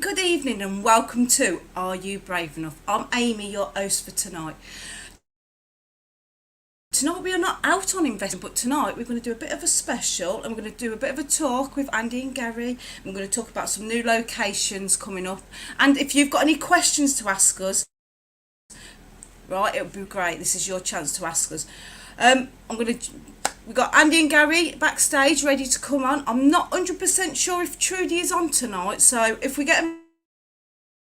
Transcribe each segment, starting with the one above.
good evening and welcome to Are You Brave Enough? I'm Amy, your host for tonight. Tonight we are not out on investment, but tonight we're going to do a bit of a special and we're going to do a bit of a talk with Andy and Gary. We're going to talk about some new locations coming up. And if you've got any questions to ask us, right, it would be great. This is your chance to ask us. We've got Andy and Gary backstage ready to come on. I'm not 100% sure if Trudy is on tonight, so if we get a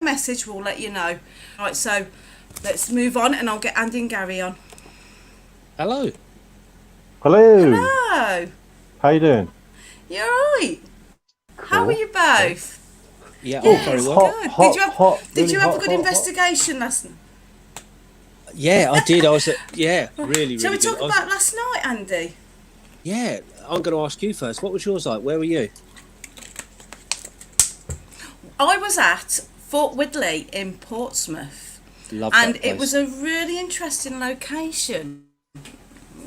message, we'll let you know. Right, so let's move on and I'll get Andy and Gary on. Hello. Hello. Hello. How you doing? You're right. Cool. How are you both? Yeah, Yes, very well. good. Did you have a good investigation last night? Yeah, I did. I was really Shall we good. talk about last night, Andy? Yeah, I'm going to ask you first. What was yours like? Where were you? I was at Fort Widley in Portsmouth. Love and that place. it was a really interesting location.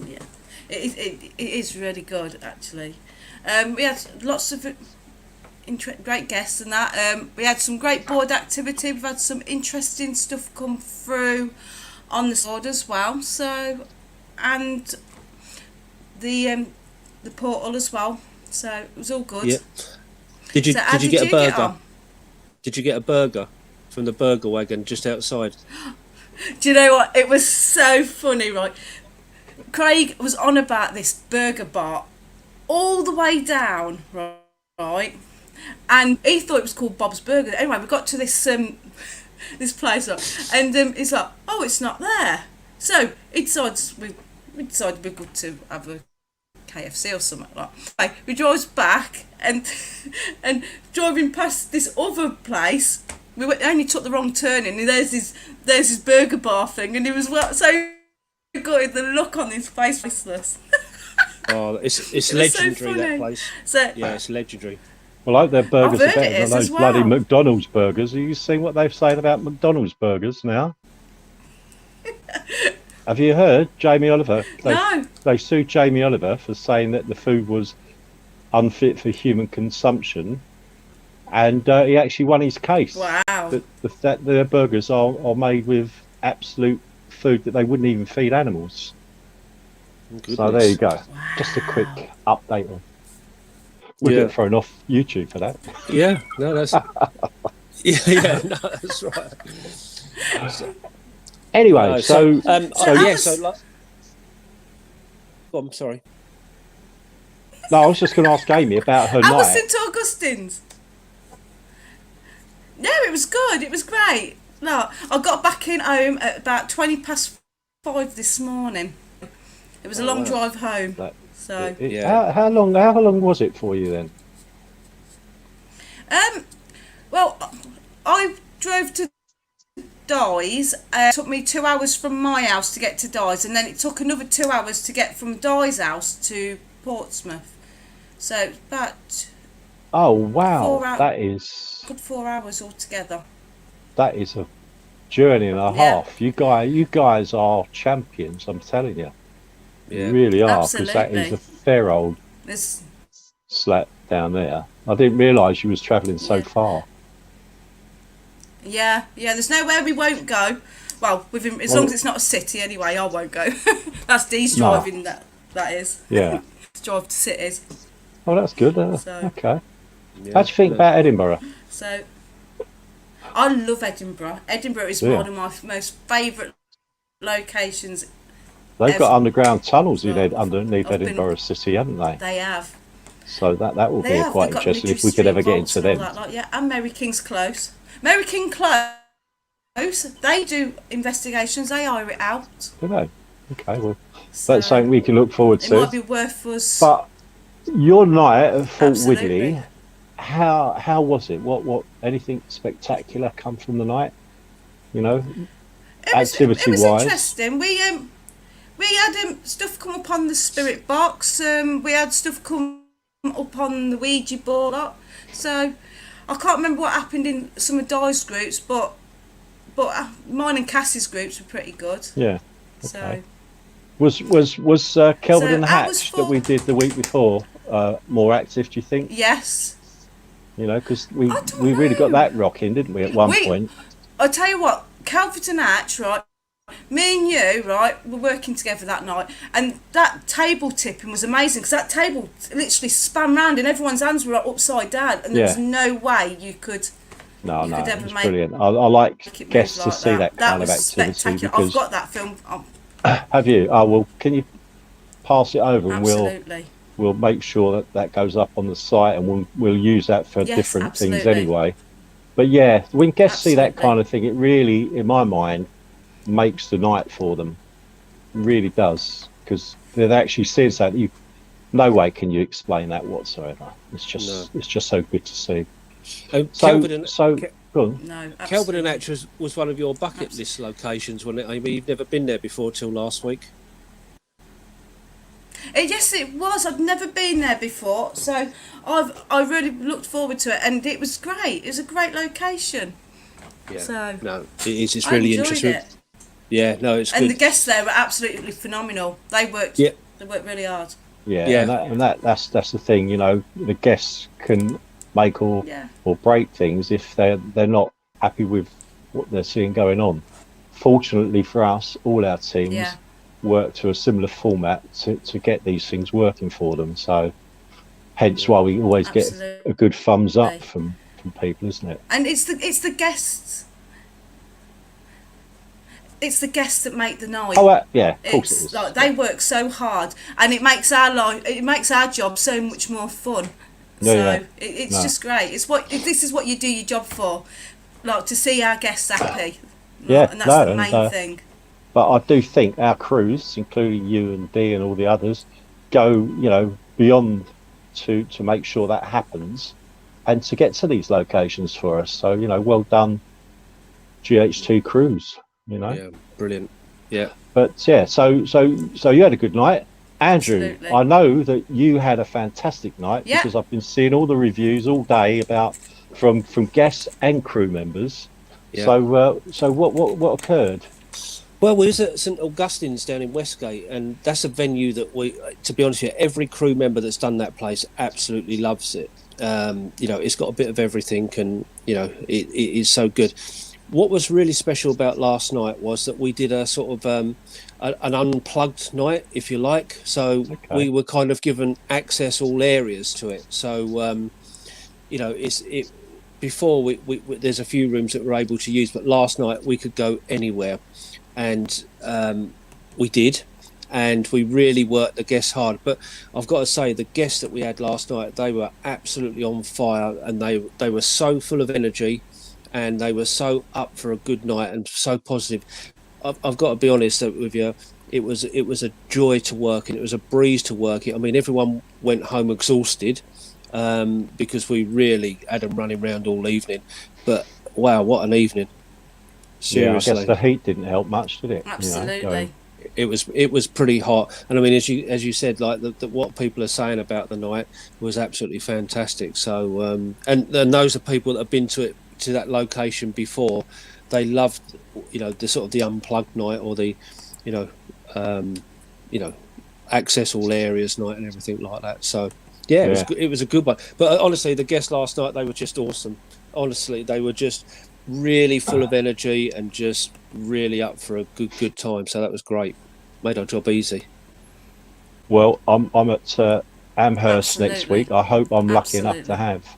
Yeah, it is really good actually. We had lots of great guests and that. We had some great board activity. We've had some interesting stuff come through on the board as well. So, and the portal as well. So it was all good. Yeah. Did you get a burger? Did you get a burger from the burger wagon just outside? Do you know what? It was so funny, right? Craig was on about this burger bar all the way down, right? And he thought it was called Bob's Burger. Anyway, we got to this this place, and he's like, "Oh, it's not there." So we decided we're good to have a KFC or something like that. We drove back and driving past this other place. We only took the wrong turn in, and there's this burger bar thing, and he was so good. The look on his face was priceless. Oh, it's It legendary, so funny. that place. So Yeah, it's legendary. Well, I hope their burgers are heard better it than is those as bloody well. McDonald's burgers. Have you seen what they've said about McDonald's burgers now? Have you heard Jamie Oliver? No. They sued Jamie Oliver for saying that the food was unfit for human consumption, and he actually won his case. Wow. That their burgers are made with absolute food that they wouldn't even feed animals. Goodness. So there you go. Wow. Just a quick update on. We'll get thrown off YouTube for that. Yeah, no, that's no, that's right. Anyway, so I'm sorry. no, I was just going to ask Amy about her I was night. St Augustine's. No, it was good. It was great. No, I got back in home at about 5:20 this morning. It was a long drive home. How long was it for you then? Well, I drove to Dyes. It took me 2 hours from my house to get to Dyes, and then it took another 2 hours to get from Dyes' house to Portsmouth. So it's about Oh wow, 4 hours. that is Good 4 hours altogether. a journey and a Yeah. half. You guys are champions. I'm telling you, Yeah. you really are, because that Absolutely. is a fair old There's slap down there. I didn't realise you was travelling so Yeah. far. Yeah. There's nowhere we won't go. Well, as long as it's not a city, anyway, I won't go. That's Dee's No. driving. That is. Yeah. Drive to cities. Oh, that's good. So- Okay. Yeah. How do you think about Edinburgh? So, I love Edinburgh. Edinburgh is Yeah. one of my most favourite locations. They've got underground tunnels Well, underneath I've been- Edinburgh City, haven't they? They have. So that will They be have. quite They've got interesting if military we could ever street get vaults into and all them. that, and Mary King's Close. Mary King Close. They do investigations. They hire it out. Do they? Okay, well, So that's something we can look forward it to. might be worth us. But your night at Fort Absolutely. Widley, how was it? What anything spectacular come from the night? You know, It was activity-wise. interesting. We had stuff come up on the spirit box. We had stuff come up on the Ouija board. So I can't remember what happened in some of Di's groups, but mine and Cassie's groups were pretty good. Yeah. So Okay. Was Kelvin So and the that was Hatch that we for- did the week before more active? Do you think? yes, because I don't we really got know. that rocking, didn't we, at one point? I tell you what, Calverton Hatch, right? Me and you, right, were working together that night, and that table tipping was amazing because that table literally span round and everyone's hands were upside down, and there was Yeah. no way you could No, ever it's make brilliant. I like it move guests to like see that. that That kind of was activity spectacular. I've because got that film. Oh, have you? Oh well, can you pass it over and absolutely. we'll make sure that that goes up on the site and we'll use that for Yes, different things absolutely. anyway. But yeah, when guests see that Absolutely. kind of thing, it really, in my mind, makes the night for them. It really does because they're actually seeing something. No way can you explain that whatsoever. No. It's just so good to see. So Kelvin and so go on. No, Kelvin and absolutely. Hatch was one of your bucket list locations, wasn't it? I mean, you've never been there before till last week. Yes, it was. I've never been there before, so I really looked forward to it, and it was great. It was a great location. Yeah. So No, it is. It's I really enjoyed interesting. it, Yeah. No, it's and the good. guests there were absolutely phenomenal. They worked. Yeah. They worked really hard. Yeah, Yeah. that's the thing. The guests can make Yeah. or break things if they're not happy with what they're seeing going on. Fortunately for us, all our Yeah. teams work to a similar format to get these things working for them. So hence why we always get Absolutely. a good thumbs up from people, isn't it? And it's the guests. It's the guests that make the night. Oh, yeah, of course it It's is. like they work so hard, and it makes our job so much more fun. Yeah, So yeah. it's No. just great. This is what you do your job for, like to see our guests happy. Yeah, And that's no, the and main thing. but I do think our crews, including you and Dee and all the others, go beyond to make sure that happens and to get to these locations for us. So well done, GH2 crews. Yeah. Brilliant. Yeah. But yeah, so you had a good night, Andrew. Absolutely. I know that you had a fantastic night Yeah. because I've been seeing all the reviews all day about from guests and crew members. Yeah. So what occurred? Well, we was at St Augustine's down in Westgate, and that's a venue that to be honest with you, every crew member that's done that place absolutely loves it. It's got a bit of everything, and it is so good. What was really special about last night was that we did a sort of an unplugged night, if you like. So we were kind of given access all areas to it. So before we there's a few rooms that we're able to use, but last night we could go anywhere, and we did, and we really worked the guests hard. But I've got to say, the guests that we had last night, they were absolutely on fire, and they were so full of energy, and they were so up for a good night and so positive. I've got to be honest with you, it was a joy to work, and it was a breeze to work it. I mean, everyone went home exhausted because we really had them running around all evening. But wow, what an evening! Seriously. Yeah, I guess the heat didn't help much, did it? Absolutely. It was pretty hot, and I mean, as you said, like what people are saying about the night was absolutely fantastic. So and those are people that have been to that location before. They loved the sort of the unplugged night, or the access all areas night and everything like that. So yeah, it was a good one. But honestly, the guests last night, they were just awesome. Honestly, they were just really full of energy and just really up for a good time. So that was great. Made our job easy. Well, I'm at Amherst next Absolutely. week. I hope I'm lucky enough to Absolutely. have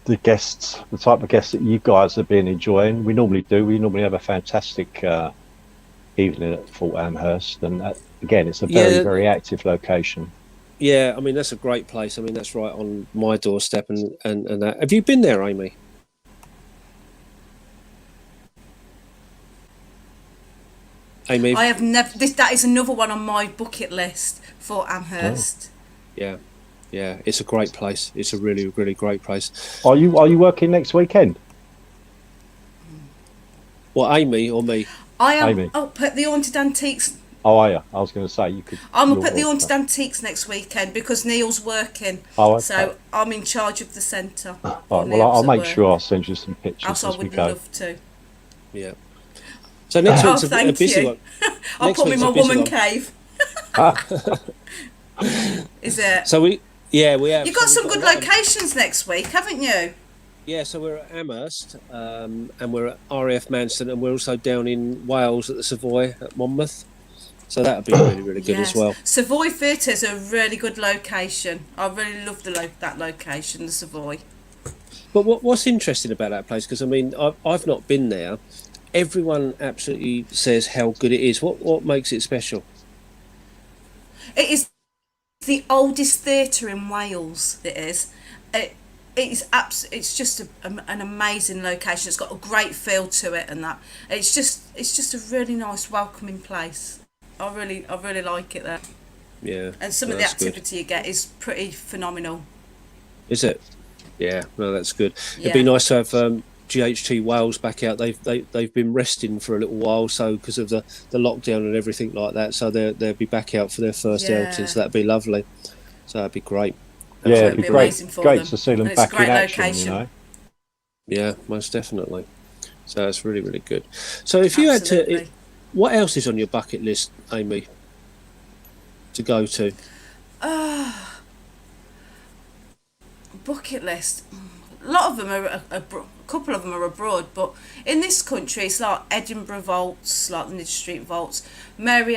the guests, the type of guests that you guys have been enjoying. We normally do. We normally have a fantastic evening at Fort Amherst, and again, it's a very active location. Yeah, I mean, that's a great place. I mean, that's right on my doorstep, and that. Have you been there, Amy? Amy? I have never. That is another one on my bucket list for Amherst. Yeah, it's a great place. It's a really, really great place. Are you working next weekend? Well, Amy or me? I am Amy. up at the Haunted Antiques. Oh, are you? I was going to say you could. I'm up at the Haunted Antiques next weekend because Neil's working. Oh, okay. So I'm in charge of the centre. All right, well, I'll make sure I'll send you some pictures Else I as we would go. love to. Yeah. So next week's a thank busy you. one. I'll Next put me in week's my a busy woman one. cave. Is it? So Yeah, we have. You've got So some we've good got a lot of- locations next week, haven't you? Yeah, so we're at Amherst, and we're at RAF Manston, and we're also down in Wales at the Savoy at Monmouth. So that'll be really, really good as Yes. well. Savoy Theatre is a really good location. I really love that location, the Savoy. But what's interesting about that place? Because I mean, I've not been there. Everyone absolutely says how good it is. What makes it special? It is the oldest theatre in Wales. It is. It's just an amazing location. It's got a great feel to it, and that it's just a really nice, welcoming place. I really like it there. Yeah, And some of the that's good. activity you get is pretty phenomenal. Is it? Yeah, no, that's good. It'd Yeah. be nice to have GHT Wales back out. They've been resting for a little while, so because of the lockdown and everything like that, so they'll be back out for their first Yeah. outing. So that'd be lovely. So that'd be great. Yeah, It'd it'd be be great, amazing for great them. to see them And it's a back in great action. location. You know. Yeah, most definitely. So that's really, really good. So if you had to, Absolutely. what else is on your bucket list, Amy, to go to? Bucket list. A lot of them are a couple of them are abroad, but in this country it's like Edinburgh Vaults, like the Nid Street Vaults, Mary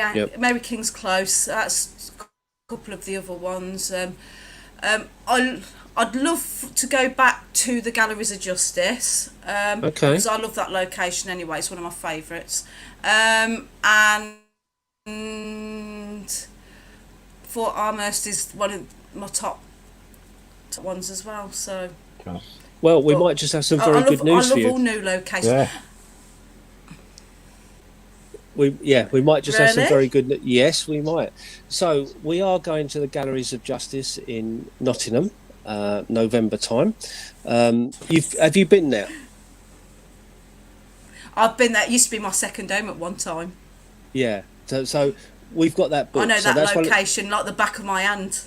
King's Close. That's a couple of the other ones. I'd love to go back to the Galleries of Justice. Okay. Because I love that location anyway. It's one of my favourites. And Fort Amherst is one of my top ones as well. So. Okay. Well, we might just have some very good news for I love you. all new locations. Yeah. We might just have some Really? very good. Yes, we might. So we are going to the Galleries of Justice in Nottingham, November time. Have you been there? I've been there. It used to be my second home at one time. Yeah. So we've got that booked. I know So that that's location like the back of my hand.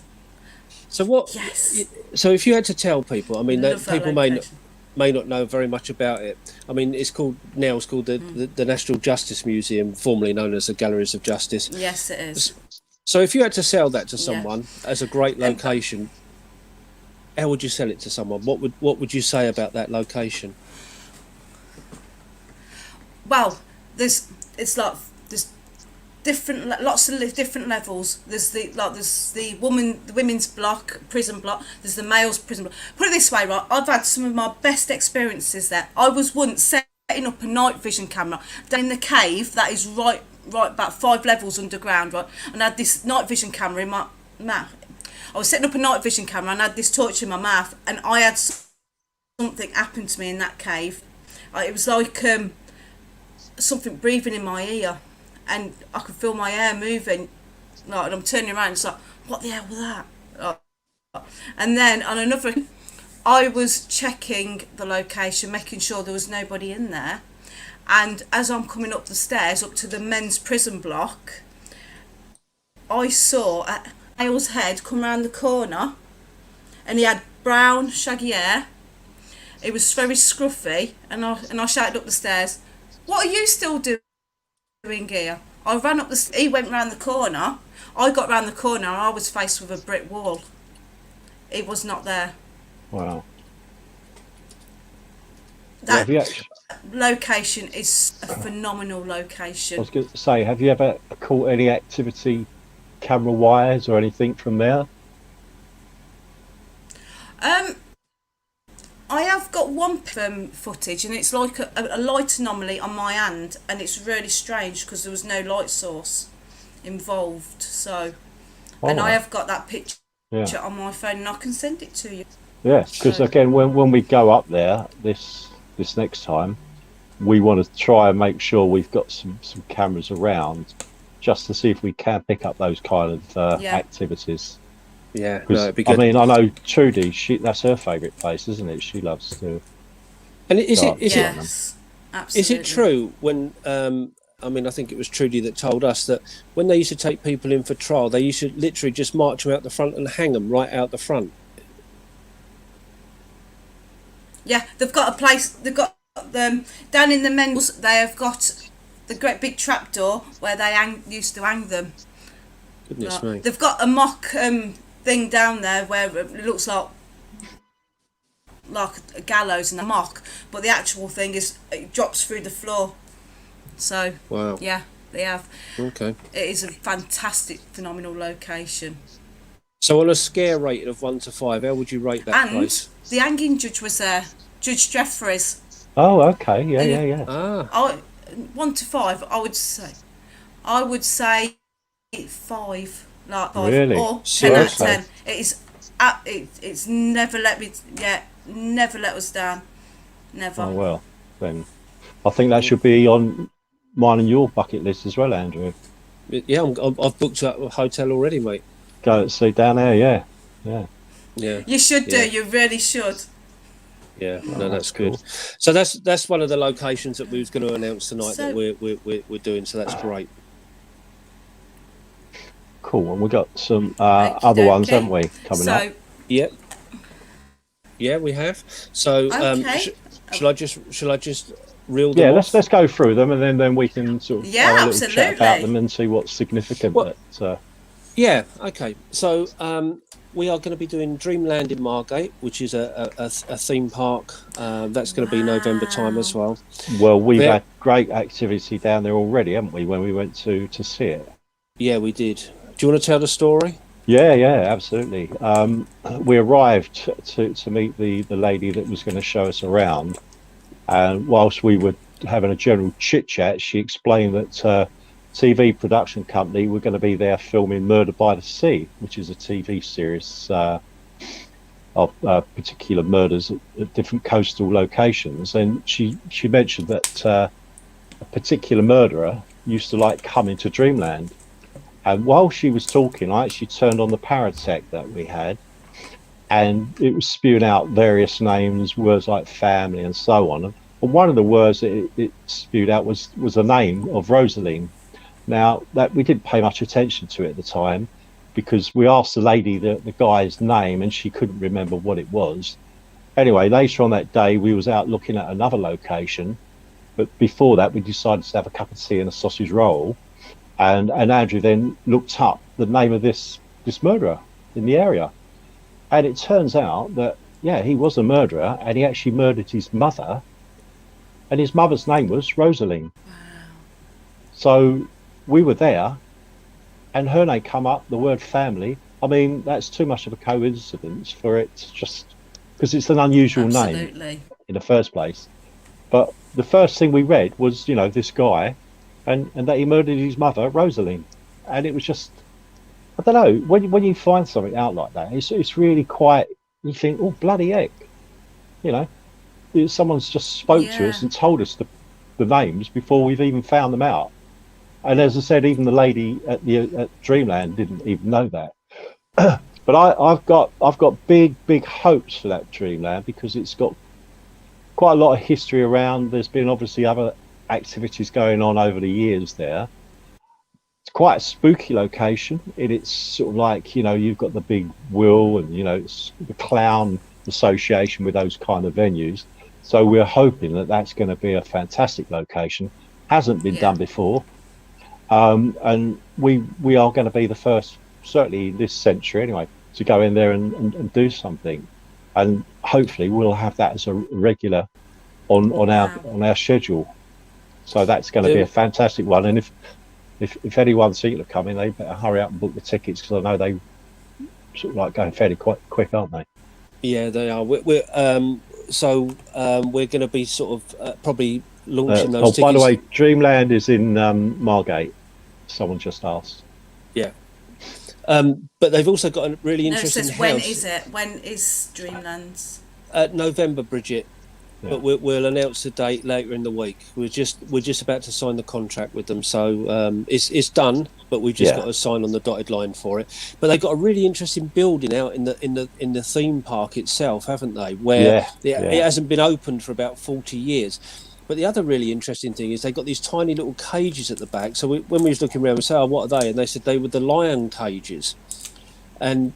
So what? Yes. So if you had to tell people, I mean, Love that people location. may not know very much about it. I mean, it's called the National Justice Museum, formerly known as the Galleries of Justice. Yes, it is. So if you had to sell that to someone as a great location, how would you sell it to someone? What would you say about that location? Well, there's different, lots of different levels. There's the women's block, prison block. There's the males prison block. Put it this way, right? I've had some of my best experiences there. I was once setting up a night vision camera down in the cave that is right about 5 levels underground, right? And I had this night vision camera in my mouth. I was setting up a night vision camera and I had this torch in my mouth, and I had something happen to me in that cave. It was like something breathing in my ear. And I could feel my hair moving, like, and I'm turning around. It's like, what the hell was that? And then on another, I was checking the location, making sure there was nobody in there. And as I'm coming up the stairs up to the men's prison block, I saw a male's head come round the corner, and he had brown, shaggy hair. It was very scruffy, and I shouted up the stairs, "What are you still doing here?" I ran up he went round the corner, I got round the corner, and I was faced with a brick wall. He was not there. Wow. That Yeah, have you location is a phenomenal I location. was going to say, have you ever caught any activity camera wires or anything from there? I have got one footage, and it's like a light anomaly on my hand, and it's really strange because there was no light source involved. So, and I have got that picture on my phone, and I can send it to you. Yeah, because again, when we go up there this next time, we want to try and make sure we've got some cameras around, just to see if we can pick up those kind of activities. Yeah, no, it'd be good. I mean, I know Trudy, that's her favourite place, isn't it? She loves to. And is Yes, absolutely. Is it true when I mean, I think it was Trudy that told us that when they used to take people in for trial, they used to literally just march them out the front and hang them right out the front. Yeah, they've got a place. They've got them down in the men's. They have got the great big trapdoor where they used to hang them. Goodness me. They've got a mock thing down there where it looks like a gallows and a mock, but the actual thing is it drops through the floor. So Wow. yeah, they have. Okay. It is a fantastic, phenomenal location. So on a scare rating of 1 to 5, how would you rate that And place? the hanging judge was there, Judge Jeffries. Oh, okay. Yeah. Ah, 1 to 5, I would say 5, like 5 Really? or 10 out of Seriously? 10. It is, it's never never let us down, never. Oh, well, then I think that should be on mine and your bucket list as well, Andrew. yeah, I've booked a hotel already, mate. Go and see down there, yeah. Yeah, You should do. Yeah. You really should. yeah. No, that's cool. good. So that's one of the locations that we was going to announce tonight So- that we're doing. So that's great. Cool. And we got some Okey other ones, dokey. haven't we, coming up? So Yeah, yeah, we have. So Okay. shall I just reel them Yeah, off? let's go through them, and then we can sort of Yeah, have a little chat about absolutely. them and see what's significant. Well- But, Yeah, okay. So we are going to be doing Dreamland in Margate, which is a theme park. That's going to be November time as well. well, we've There- had great activity down there already, haven't we, when we went to see it? Yeah, we did. Do you want to tell the story? Yeah, absolutely. We arrived to meet the lady that was going to show us around, and whilst we were having a general chit chat, she explained that TV production company were going to be there filming Murder by the Sea, which is a TV series of particular murders at different coastal locations. And she mentioned that a particular murderer used to like coming to Dreamland. And while she was talking, I actually turned on the paratech that we had, and it was spewing out various names, words like family and so on. And one of the words that it spewed out was a name of Rosaline. Now, that we didn't pay much attention to it at the time, because we asked the lady the guy's name and she couldn't remember what it was. Anyway, later on that day, we was out looking at another location, but before that, we decided to have a cup of tea and a sausage roll. And Andrew then looked up the name of this murderer in the area. And it turns out that, yeah, he was a murderer, and he actually murdered his mother, and his mother's name was Rosaline. So we were there, and her name come up, the word family. I mean, that's too much of a coincidence for it to just, because it's an unusual name absolutely. in the first place. But the first thing we read was, this guy, and that he murdered his mother, Rosaline. And it was just, I don't know, when you find something out like that, it's really quite, you think, oh, bloody heck. Someone's just spoke to us Yeah. and told us the names before we've even found them out. And as I said, even the lady at Dreamland didn't even know that. But I've got big hopes for that Dreamland, because it's got quite a lot of history around. There's been obviously other activities going on over the years there. It's quite a spooky location. It's sort of like, you've got the big wheel, and it's the clown association with those kind of venues. So we're hoping that that's going to be a fantastic location. Hasn't been Yeah. done before. And we are going to be the first, certainly this century anyway, to go in there and do something. And hopefully we'll have that as a regular on our schedule. So that's going to be Yeah. a fantastic one. And if anyone's thinking of coming, they better hurry up and book the tickets, because I know they sort of like going fairly quite quick, aren't they? Yeah, they are. We're going to be sort of probably launching those tickets. By the way, Dreamland is in Margate. Someone just asked. Yeah. But they've also got a really No, it interesting says house. when is it? When is Dreamlands? November, Bridget. Yeah. But we'll announce the date later in the week. We're just about to sign the contract with them, so it's done. But we've just Yeah. got to sign on the dotted line for it. But they've got a really interesting building out in the theme park itself, haven't they? Where it hasn't been opened for about 40 years. But the other really interesting thing is they've got these tiny little cages at the back. So when we was looking around, we said, "Oh, what are they?" And they said they were the lion cages. And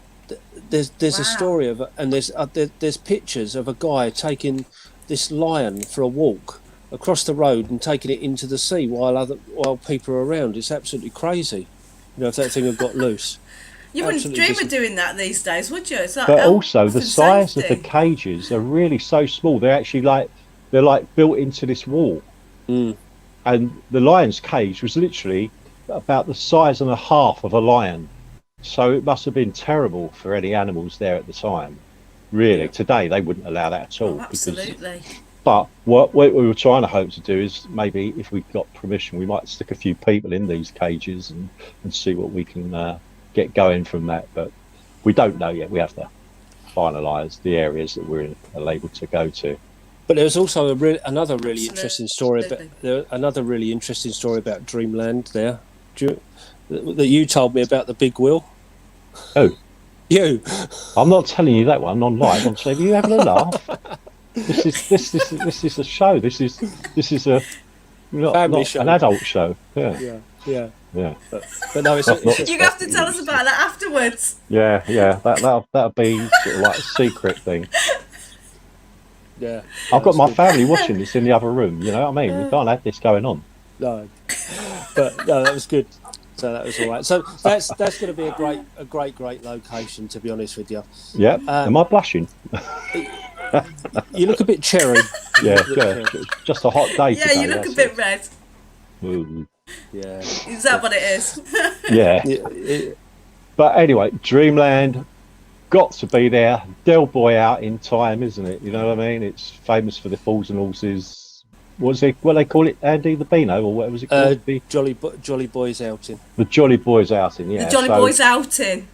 there's a Wow. story of, and there's pictures of a guy taking this lion for a walk across the road and taking it into the sea while people are around. It's absolutely crazy, if that thing had got loose. You wouldn't absolutely. dream of doing that these days, would you? It's like But health also the and size of the safety. cages are really so small. They're actually they're like built into this wall. Mm, And the lion's cage was literally about the size and a half of a lion. So it must have been terrible for any animals there at the time. Really, yeah. today they wouldn't allow that at Oh, all because. absolutely. But what we were trying to hope to do is maybe if we got permission, we might stick a few people in these cages and see what we can get going from that. But we don't know yet. We have to finalise the areas that are able to go to. But there was also another really interesting story about Absolutely. another really interesting story about Dreamland there. That you told me about the big wheel. Oh, You. I'm not telling you that one on live. I'm saying, are you having a laugh? This is a show. This is a Family not show. an adult show. Yeah, Yeah, yeah. yeah, But no, not, not, You have to tell us about that afterwards. yeah, yeah. That'll be sort of like a secret thing. yeah. I've got That's my good. family watching this in the other room. You know what I mean? We can't have this going on. No, but no, that was good. So that was all right. So that's going to be a great location. To be honest with you, Yeah. Am I blushing? you look a bit cherry. Yeah, yeah. Just a hot day Yeah, today. you look a that's bit it. red. Ooh. Yeah, Is that what it is? Yeah. But anyway, Dreamland got to be there. Del Boy out in time, isn't it? You know what I mean? It's famous for the Falls and Horses. What they call it, Andy the Beano, or what was it called? Jolly Boys outing. The Jolly Boys outing. Yeah. The Jolly So Boys outing.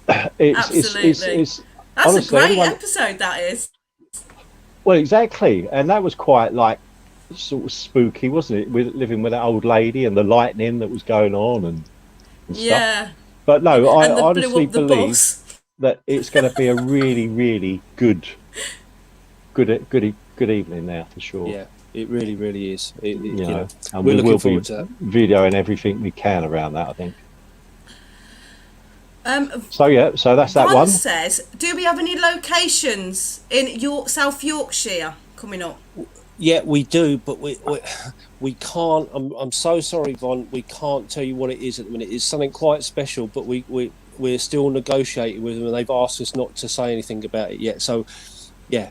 Absolutely. it's That's honestly a great anyone. episode, that is. Well, exactly, and that was quite like sort of spooky, wasn't it? With living with that old lady and the lightning that was going on and stuff. Yeah. But no, I And they blew honestly up the believe bus. that it's going to be a really, really good evening now for sure. Yeah, it really is. You know, and we're we looking will be forward to that. videoing everything we can around that, I think. Um, So yeah, so that's that Von one. says, do we have any locations in South Yorkshire coming up? Yeah, we do, but we can't. I'm so sorry, Von. We can't tell you what it is at the minute. It's something quite special, but we're still negotiating with them, and they've asked us not to say anything about it yet. So, yeah,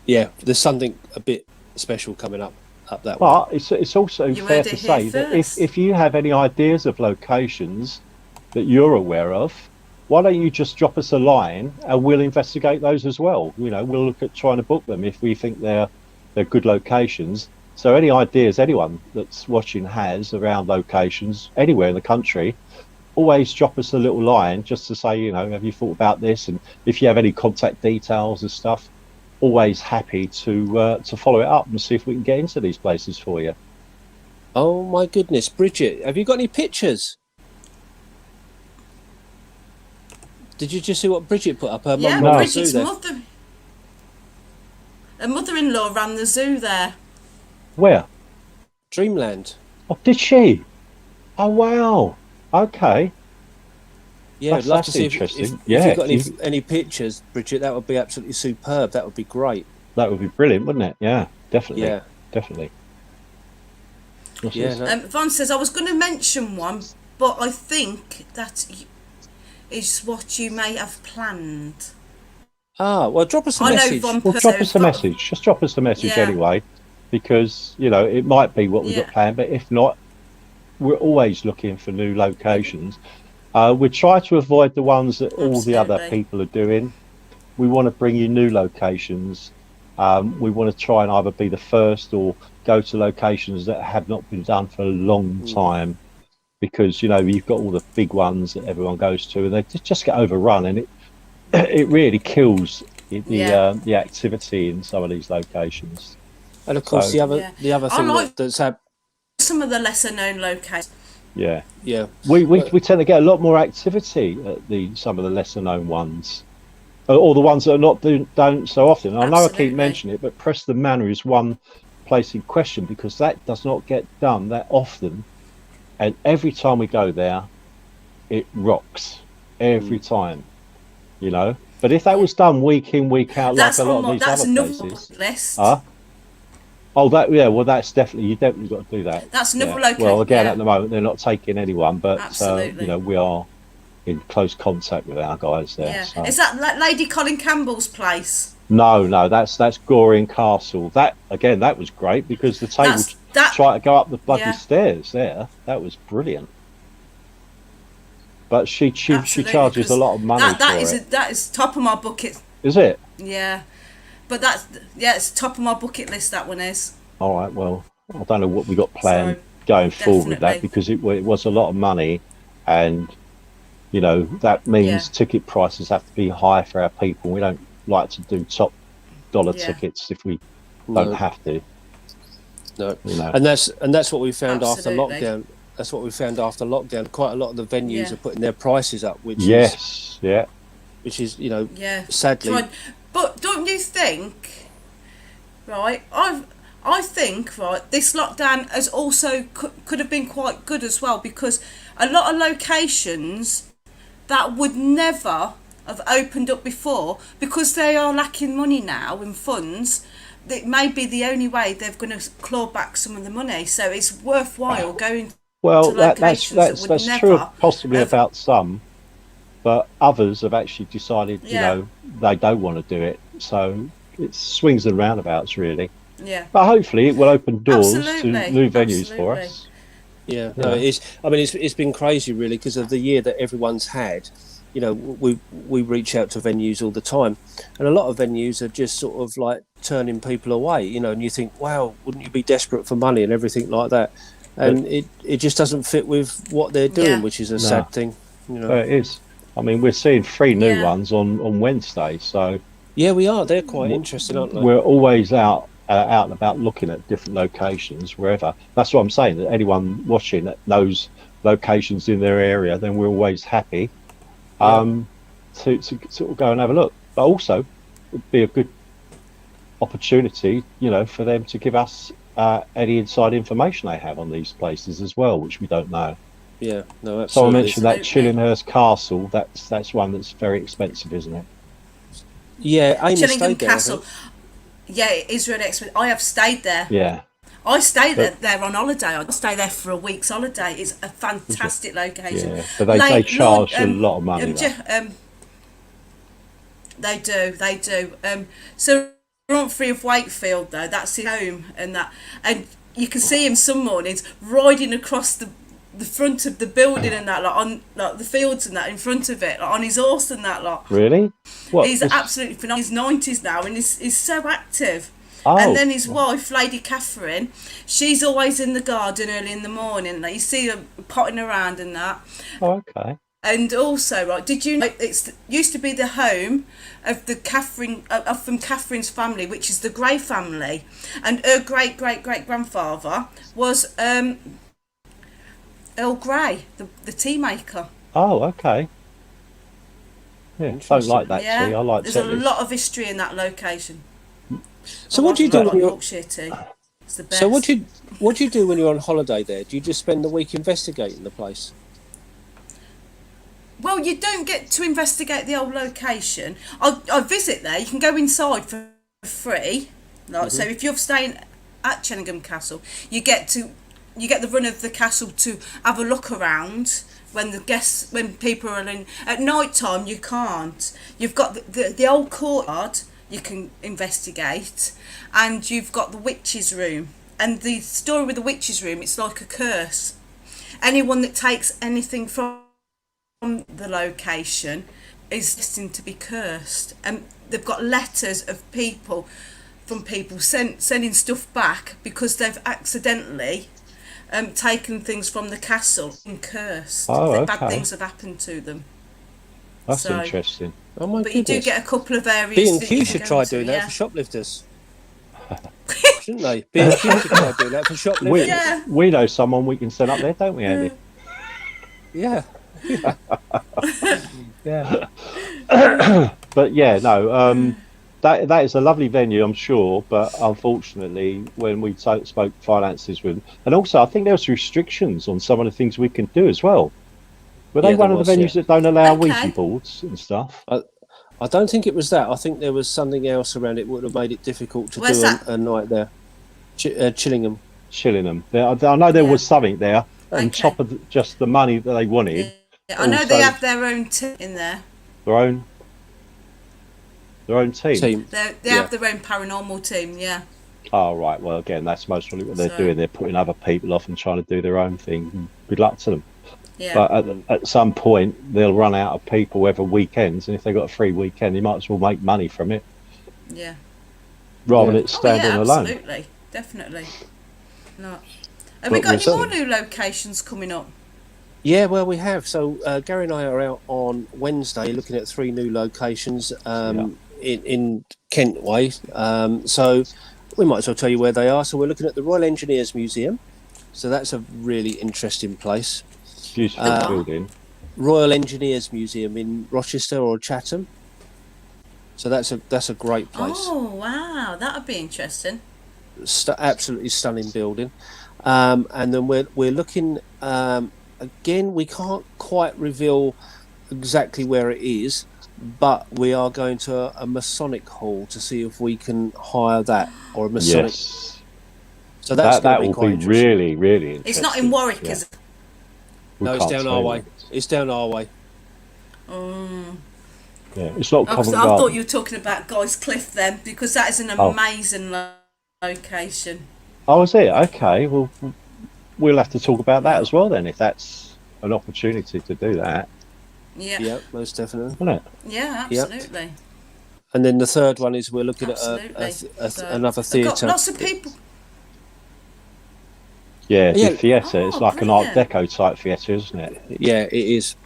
yeah, there's something a bit special coming up that way. But it's also You fair heard to it here say that first. if you have any ideas of locations that you're aware of, why don't you just drop us a line and we'll investigate those as well. You know, we'll look at trying to book them if we think they're good locations. So any ideas anyone that's watching has around locations anywhere in the country, always drop us a little line just to say, you know, have you thought about this? And if you have any contact details and stuff, always happy to follow it up and see if we can get into these places for you. Oh my goodness, Bridget, have you got any pictures? Did you just see what Bridget put up? Her Yeah, mum ran the Bridget's zoo there. mother. Her mother-in-law ran the zoo there. Where? Dreamland. Oh, did she? Oh wow. Okay. Yeah, I'd love That's to see if interesting. if Yeah, you've got any pictures, Bridget. That would be absolutely superb. That would be great. that would be brilliant, wouldn't it? Yeah, definitely. Yeah, Definitely. What's yeah. this? No. Von says, I was going to mention one, but I think that is what you may have planned. Well, drop us a I know message. Von Well, drop us a message. Just drop us a message Yeah. anyway, because you know it might be what we've Yeah. got planned. But if not, we're always looking for new locations. We try to avoid the ones that all the other Absolutely. people are doing. We want to bring you new locations. We want to try and either be the first or go to locations that have not been done for a long time, because you know you've got all the big ones that everyone goes to, and they just get overrun, and it really kills the activity in some of these locations. And of course, So- the other I thing like- that's happened. Some of the lesser-known locations. Yeah, Yeah, we tend to get a lot more activity at some of the lesser known ones, or the ones that are not don't so often. I know I Absolutely. keep mentioning it, but Preston Manor is one place in question because that does not get done that often, and every time we go there, it rocks every time, you know. But if that was done week in, week out, like That's a lot on of these that's other another places, list. oh, that yeah, well, that's definitely you definitely got to do that. That's another Yeah. location. Well, again, yeah. at the moment they're not taking anyone, but Absolutely. you know we are in close contact with our guys there. Yeah. So. Is that Lady Colin Campbell's place? No, that's Goring Castle. That again, that was great because the table That. tried to go up the bloody Yeah. stairs there. That was brilliant. But she Absolutely, charges a lot of money for it. That is top of my bucket. Is it? Yeah, but it's top of my bucket list. That one is. All right. Well, I don't know what we got planned So, going forward with that definitely. because it was a lot of money, and you know that means Yeah. ticket prices have to be high for our people. We don't like to do top dollar Yeah. tickets if we don't No. have to. No, You know. and that's what we found Absolutely. after lockdown. That's what we found after lockdown. Quite a lot of the venues Yeah. are putting their prices up, which Yes. Yeah. is Yeah. sadly. Right. But don't you think? Right. I think right. This lockdown has also could have been quite good as well because a lot of locations that would never have opened up before because they are lacking money now and funds. That may be the only way they're going to claw back some of the money. So it's worthwhile going Well, to that's locations that would that's never true possibly have- about some, but others have actually decided, you Yeah. know, they don't want to do it. So it swings and roundabouts, really. Yeah. But hopefully, it will open doors Absolutely, to new venues for absolutely. us. Yeah, Yeah. no, it is. I mean, it's been crazy really because of the year that everyone's had. You know, we reach out to venues all the time, and a lot of venues are just sort of like turning people away. You know, and you think, wow, wouldn't you be desperate for money and everything like that? And it just doesn't fit with what they're doing, Yeah. which is a No. sad thing. You know. It is. I mean, we're seeing 3 new Yeah. ones on Wednesday, so Yeah, we are. They're quite interesting, aren't they? we're always out and about looking at different locations wherever. That's what I'm saying. That anyone watching that knows locations in their area, then we're always happy to sort of go and have a look. But also, it'd be a good opportunity, you know, for them to give us any inside information they have on these places as well, which we don't know. Yeah, no, So I absolutely. mentioned that Absolutely. Chillinghurst Castle. That's one that's very expensive, isn't it? Yeah, Ames Chillingham stayed there, I Castle. think. Yeah, it is really expensive. I have stayed there. Yeah. I stayed But- there on holiday. I stay there for a week's holiday. It's a fantastic location. Yeah. But they Like, charge Lord, a lot of money. though. They do. So Humphrey of Wakefield though, that's his home, and you can see him some mornings riding across the front of the building and that, like on like the fields and that in front of it, like, on his horse and that lot. Really? What? He's absolutely phenomenal. He's 90s now and he's so active. Oh. And then his wife, Lady Catherine, she's always in the garden early in the morning. Like, you see her potting around and that. Oh, okay. And also, right, did you know it's used to be the home of the from Catherine's family, which is the Grey family, and her great grandfather was Earl Grey, the tea maker. Oh, okay. Yeah, don't like that Yeah, tea. I like there's a Tetley's. lot of history in that location. So what do you do Like when you're Yorkshire tea. It's the best. So what do you do when you're on holiday there? Do you just spend the week investigating the place? Well, you don't get to investigate the old location. I visit there. You can go inside for free. Like, So if you're staying at Chillingham Castle, you get the run of the castle to have a look around when people are in. At night time, you can't. You've got the old courtyard you can investigate, and you've got the witch's room. And the story with the witch's room, it's like a curse. Anyone that takes anything from the location is destined to be cursed, and they've got letters of people sending stuff back because they've accidentally taken things from the castle and cursed. Oh, Bad okay. things have happened to them. That's So- interesting. Oh my But you goodness! do get a couple of areas. B&Q that you should can try go to, doing that yeah. for shoplifters, shouldn't they? B&Q should try doing that for shoplifters. Yeah. We know someone we can send up there, don't we, Andy? Yeah. Yeah. But yeah, no. That is a lovely venue, I'm sure. But unfortunately, when we spoke finances with them, and also I think there was restrictions on some of the things we can do as well. Were they Yeah, one there of the was, venues that don't allow Okay. Ouija boards and stuff? I don't think it was that. I think there was something else around it would have made it difficult to Where's do that? a night there. Chillingham. Chillingham. I know there Yeah. was something there on Okay. top of just the money that they wanted. I know they also have their own team in there. their own team. Team. They Yeah. have their own paranormal team, yeah. Oh, right. Well, again, that's most probably what they're So, doing. They're putting other people off and trying to do their own thing. Good luck to them. yeah. But at some point, they'll run out of people every weekends, and if they've got a free weekend, you might as well make money from it Yeah. rather than Yeah. it standing alone. Absolutely. Definitely. No. Have we But got we'll any more see. new locations coming up? Yeah, well, we have. So Gary and I are out on Wednesday looking at 3 new locations in Kent Way. So we might as well tell you where they are. So we're looking at the Royal Engineers Museum. So that's a really interesting place. Beautiful building. Royal Engineers Museum in Rochester or Chatham. So that's a great place. Oh, wow. That would be interesting. Absolutely stunning building. And then we're looking again. We can't quite reveal exactly where it is, but we are going to a Masonic hall to see if we can hire that or a Masonic. Yes. So that's that going to be will quite be interesting. really, really interesting. It's not in Warwick, Yeah. is it? We No, it's can't down say our that. way. It's down our way. Yeah, it's not I Covent thought Garden. you were talking about Guy's Cliff then, because that is an Oh. amazing location. Oh, is it? Okay. Well, we'll have to talk about that as well then, if that's an opportunity to do that, Yeah. Yeah, most definitely. isn't it? Yeah, absolutely. And then the third one is we're looking Absolutely. at So, another I've got theatre. lots of people. Yeah, Yeah. the theatre. It's Oh, like an Art brilliant. Deco type theatre, isn't it? Yeah, it is.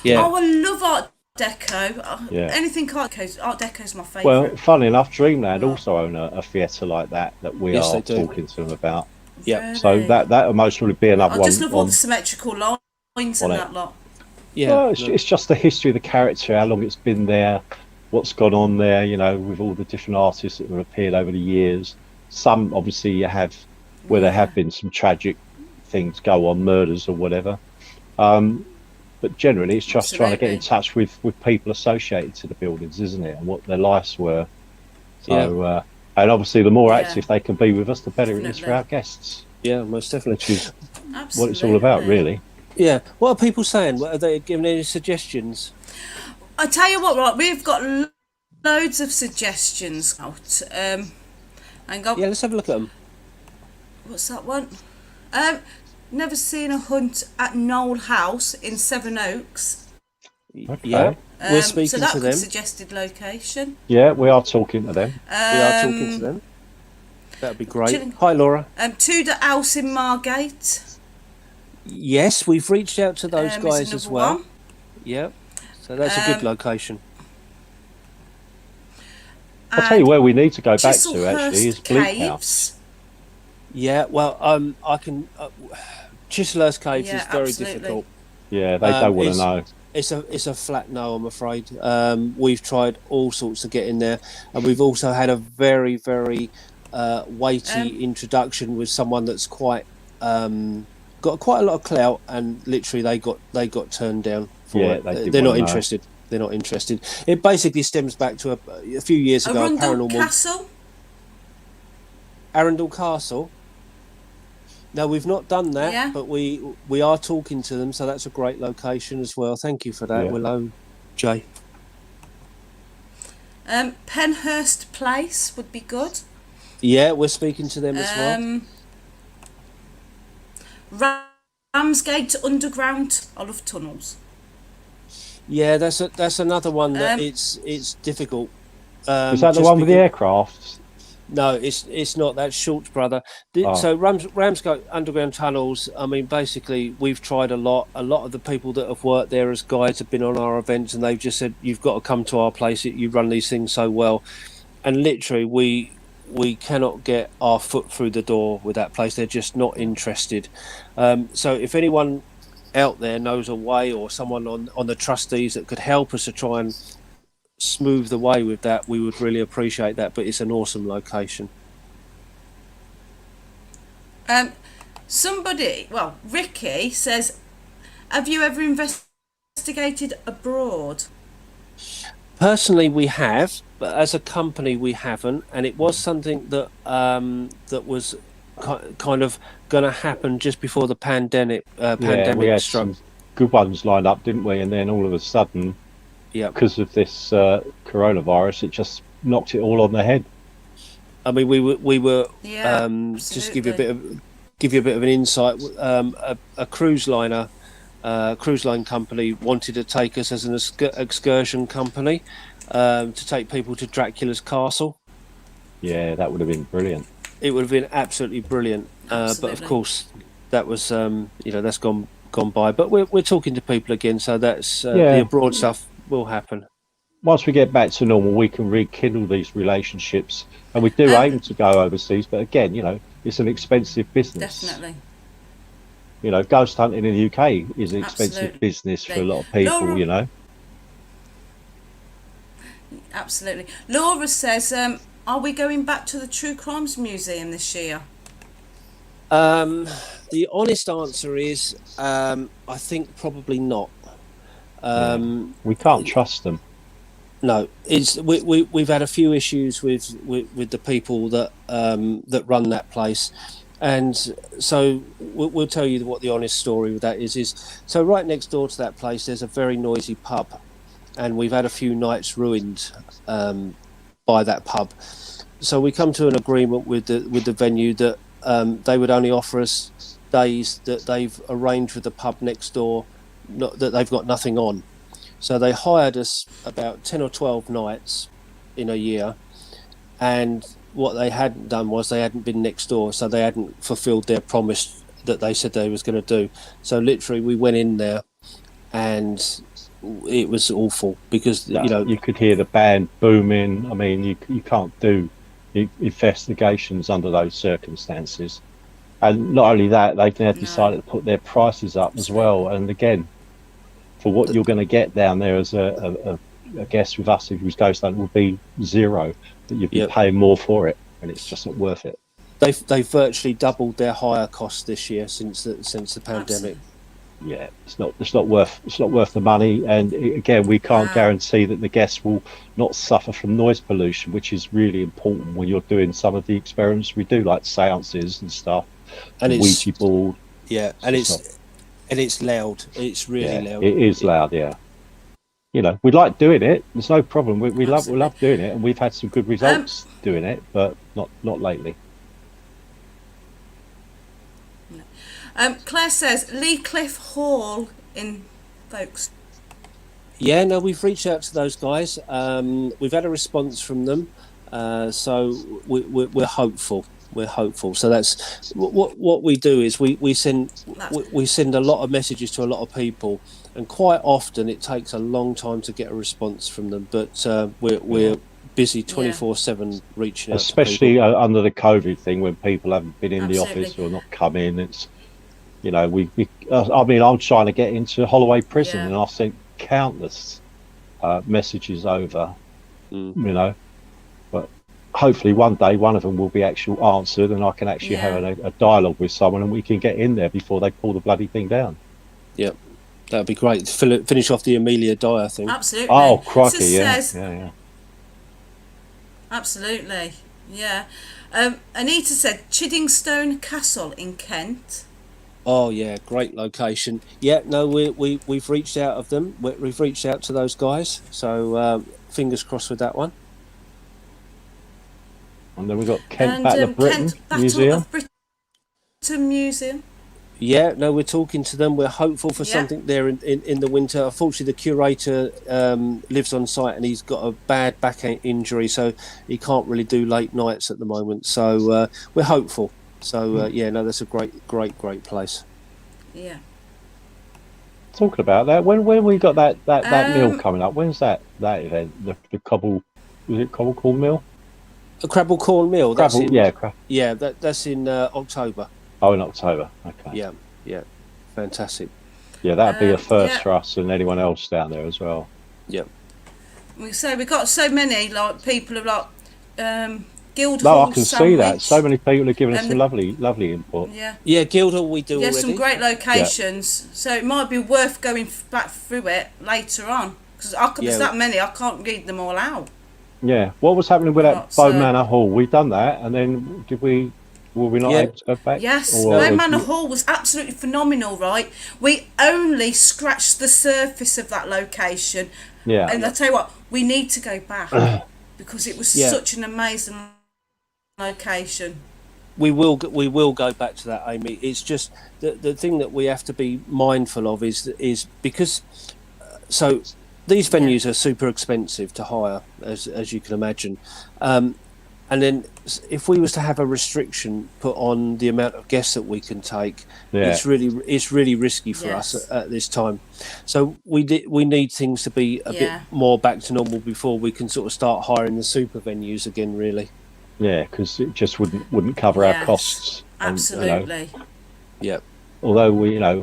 Yeah. Oh, I love Art Deco. Yeah. Anything Art Deco's my favourite. Well, funnily enough, Dreamland Oh. also own a theatre like that we Yes, are they do. talking to them about. Yeah. So Really? that will most probably be another I one just love all on. the symmetrical lines on and it. that lot. Yeah. Well, it's just the history of the character, how long it's been there, what's gone on there, with all the different artists that have appeared over the years. Some obviously you have where there have been some tragic things go on, murders or whatever. But generally, it's just trying to get in touch with people associated to the buildings, isn't it, and what their lives were. So, and obviously, the more active they can be with us, the better it is for our guests, Yeah, most definitely. which is Absolutely. what it's all about, really. Yeah. What are people saying? Are they giving any suggestions? I tell you what, right, we've got loads of suggestions out. And go. Yeah, let's have a look at them. What's that one? Never seen a hunt at Knoll House in Seven Oaks. Okay. Yeah, we're speaking so that to could them. suggested location. Yeah, we are talking to them. We are talking to them. That'd be great. Chilling. Hi, Laura. Tudor House in Margate. Yes, we've reached out to those Is guys as another well. one. Yeah. So that's a good location. I'll tell you where we need to go back to, Chislehurst actually, is Bleak Caves. House. Yeah. Well, I can. Chislehurst Caves Yeah, is very absolutely. difficult. Yeah, they don't want to know. It's a flat no, I'm afraid. We've tried all sorts to get in there, and we've also had a very, very weighty introduction with someone that's got quite a lot of clout, and literally they got turned down for Yeah, it. they didn't They're not wanna know. interested. They're not interested. It basically stems back to a few years ago. Arundel Paranormal Castle. Arundel Castle. No, we've not done that, Yeah. but we are talking to them, so that's a great location as well. Thank you for that, Yeah. Willow, Jay. Penhurst Place would be good. Yeah, we're speaking to them as well. Ramsgate Underground. I love tunnels. Yeah, that's another one that Um, it's difficult. Is that the just one with the because- aircraft? No, it's not. That's Schultz brother. Oh. So Ramsgate Underground Tunnels. I mean, basically, we've tried a lot. A lot of the people that have worked there as guides have been on our events, and they've just said, "You've got to come to our place. You run these things so well." And literally, we cannot get our foot through the door with that place. They're just not interested. So if anyone out there knows a way, or someone on the trustees that could help us to try and smooth the way with that, we would really appreciate that. But it's an awesome location. Ricky says, have you ever investigated abroad? Personally, we have, but as a company, we haven't. And it was something that that was kind of going to happen just before the pandemic We had struck. good ones lined up, didn't we? And then all of a sudden, Yeah. because of this coronavirus, it just knocked it all on the head. I mean, we were Yeah, just to give you a absolutely. bit of an insight. A cruise line company wanted to take us as an excursion company to take people to Dracula's castle. Yeah, that would have been brilliant. It would have been absolutely brilliant, but of Absolutely. course that was that's gone by. But we're talking to people again, so that's the Yeah, abroad stuff will happen. once we get back to normal, we can rekindle these relationships, and we do Um, aim to go overseas. But again, it's an expensive business. Definitely. Ghost hunting in the UK is an expensive Absolutely. business for a lot of people. Laura, absolutely. Laura says, are we going back to the True Crimes Museum this year? The honest answer is, I think probably not. Yeah, Um, we can't trust them. no, it's we've had a few issues with the people that run that place, and so we'll tell you what the honest story with that is. So right next door to that place, there's a very noisy pub, and we've had a few nights ruined by that pub. So we come to an agreement with the venue that they would only offer us days that they've arranged with the pub next door, not that they've got nothing on. So they hired us about 10 or 12 nights in a year, and what they hadn't done was they hadn't been next door, so they hadn't fulfilled their promise that they said they was going to do. So literally we went in there and it was awful because You could hear the band booming. I mean, you can't do investigations under those circumstances. And not only that, they've now No, decided to put their prices up as absolutely. well. And again, for what you're going to get down there as a guest with us, if you was ghost hunting, would be zero. That you'd be yeah, paying more for it, and it's just not worth it. they've virtually doubled their hire costs this year since the pandemic. Absolutely. Yeah, it's not worth the money. And again, we can't No. guarantee that the guests will not suffer from noise pollution, which is really important when you're doing some of the experiments we do, like seances and stuff, And the it's Ouija board. yeah, It's and just not. it's loud. It's really Yeah, loud. it is loud. Yeah, we like doing it. There's no problem. We love Absolutely. doing it, and we've had some good Um, results doing it, but not lately. Claire says Lee Cliff Hall in Folkes. Yeah, no, we've reached out to those guys. We've had a response from them, so we're hopeful. We're hopeful. So that's what we do is we send That's we send a lot of messages to a lot of people, and quite often it takes a long time to get a response from them. But we're busy yeah, 24/7 reaching out to Especially people. under the COVID thing, when people haven't been in the absolutely. office or not come in. It's I mean, I'm trying to get into Holloway Prison, Yeah, and I've sent countless messages over. Mm. You know, but hopefully one day one of them will be actually answered, and I can actually have yeah, a dialogue with someone, and we can get in there before they pull the bloody thing down. Yeah, that'd be great. Finish off the Amelia Dyer thing. Oh absolutely. crikey, Sis yeah, says yeah, yeah. absolutely. Yeah. Anita said Chiddingstone Castle in Kent. Oh yeah, great location. Yeah, no, we've reached out of them. We've reached out to those guys. So fingers crossed with that one. And then we've got Kent And Battle of Britain Kent Battle Museum. of Britain Museum. Yeah, no, we're talking to them. We're hopeful for Yeah. something there in the winter. Unfortunately, the curator lives on site and he's got a bad back injury, so he can't really do late nights at the moment. So we're hopeful. So yeah, no, that's a great place. Yeah. Talking about that, when we got that meal Um, coming up, when's that event? The cobble, was it cobble corn meal? A Crabble Corn Mill. That's Crabble, in yeah, that's in October. oh, in October. Okay. Yeah, yeah, fantastic. Yeah, that'd be a first yeah. for us and anyone else down there as well. Yeah. We got so many like people of like No, I Guildhall can see that. sandwich. So many people are giving us And some the, lovely input. yeah. Yeah, Guildhall we do There's some already. great Yeah, locations, so it might be worth going back through it later on because there's Yeah, that many I can't read them all out. yeah. What was happening with that Right, Bow so Manor Hall? We done that, and then did we Were we not Yeah. able to go back? Yes, Or no, Manor Hall was absolutely phenomenal, right? We only scratched the surface of that location. yeah, And I tell you what, we need to go back because it was Yeah. such an amazing location. We will go back to that, Amy. It's just the thing that we have to be mindful of is because so these venues are super expensive to hire, as you can imagine, and then if we was to have a restriction put on the amount of guests that we can take, it's really risky for us at this time. So we need things to be a bit more back to normal before we can sort of start hiring the super venues again, really. Yeah, because it just wouldn't cover our costs. Absolutely. And, Yeah. although we love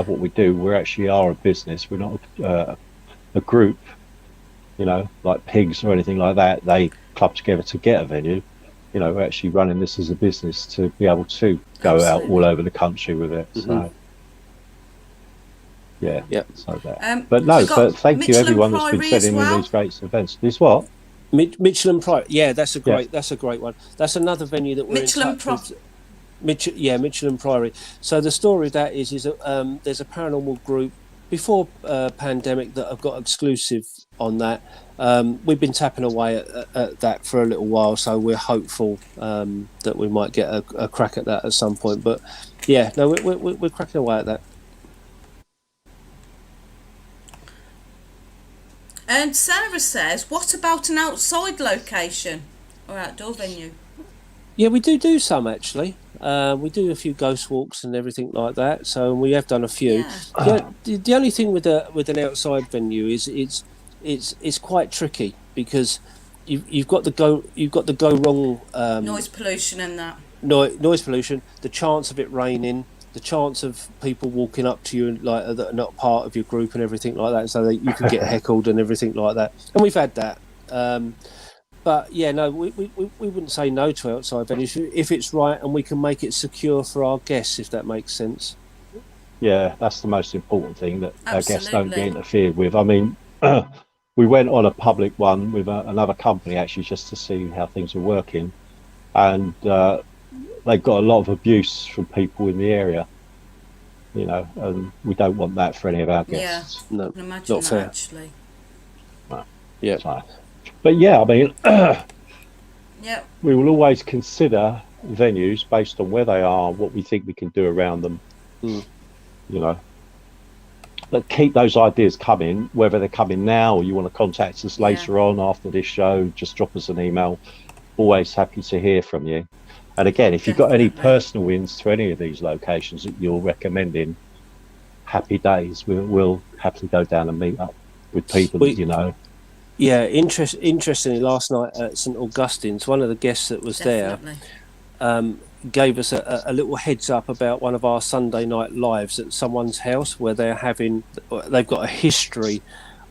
what we do, we actually are a business. We're not a group, like pigs or anything like that. They club together to get a venue. We're actually running this as a business to be able to go out all over the country with it. Mm-hmm. So so that. But thank you everyone that's been sending in these great events. This what? Mitchell and Priory. Yeah, that's a great one. That's another venue that we're Mitchell in and touch with. Mitchell and Priory. So the story of that is that there's a paranormal group before pandemic that have got exclusive on that. We've been tapping away at that for a little while, so we're hopeful that we might get a crack at that at some point. But yeah, no, we're cracking away at that. And Sarah says, what about an outside location or outdoor venue? Yeah, we do some actually. We do a few ghost walks and everything like that. So we have done a few. Yeah. The only thing with an outside venue is it's quite tricky because you've got the go wrong Noise pollution and that. Noise pollution. The chance of it raining. The chance of people walking up to you like that are not part of your group and everything like that, so that you can get heckled and everything like that. And we've had that. But yeah, no, we wouldn't say no to outside venues if it's right and we can make it secure for our guests, if that makes sense. Yeah, that's the most important thing, that our guests don't get interfered with. I mean, we went on a public one with another company actually just to see how things were working, and they've got a lot of abuse from people in the area, and we don't want that for any of our guests. Yeah, no, I can imagine not fair. actually. No. Yeah. So, but yeah, I mean, yeah, we will always consider venues based on where they are, what we think we can do around them. But keep those ideas coming, whether they're coming now or you want to contact us later on after this show, just drop us an email. Always happy to hear from you. And again, if you've got any personal wins to any of these locations that you're recommending, happy days. We'll happily go down and meet up with people that you know. Yeah, interestingly, last night at St Augustine's, one of the guests that was there gave us a little heads up about one of our Sunday night lives at someone's house where they've got a history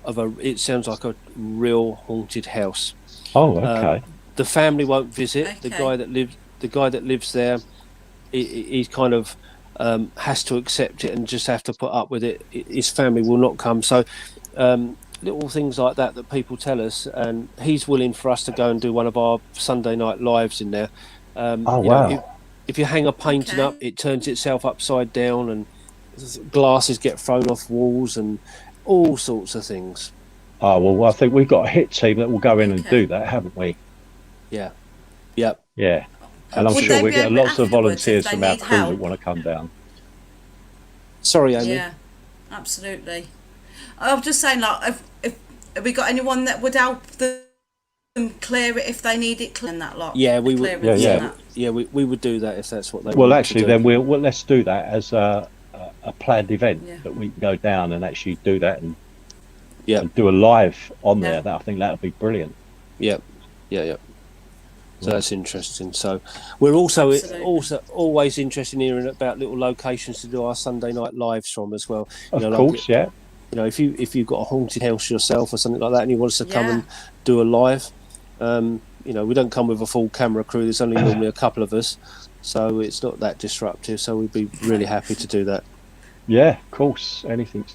of it sounds like a real haunted house. Oh, okay. The family won't visit. Okay. The guy that lives there, he kind of has to accept it and just have to put up with it. His family will not come. So little things like that people tell us, and he's willing for us to go and do one of our Sunday night lives in there. Wow. If you hang a painting up, it turns itself upside down and glasses get thrown off walls and all sorts of things. Oh, well, I think we've got a hit team that will go in and do that, haven't we? Yeah. Yep. Yeah. And I'm sure we get lots of volunteers from our crew that want to come down. Sorry, Amy. Yeah, absolutely. I was just saying, like, if have we got anyone that would help them clear it if they need it cleared? That lot. Yeah, we would. Yeah, we would do that if that's what they. Well, actually, then let's do that as a planned event that we can go down and actually do that and do a live on there. That I think that would be brilliant. Yeah. So that's interesting. So we're also always interested in hearing about little locations to do our Sunday night lives from as well. Of course, yeah. If you've got a haunted house yourself or something like that, and you want us to come and do a live, we don't come with a full camera crew. There's only normally a couple of us, so it's not that disruptive. So we'd be really happy to do that. Yeah, of course. Anything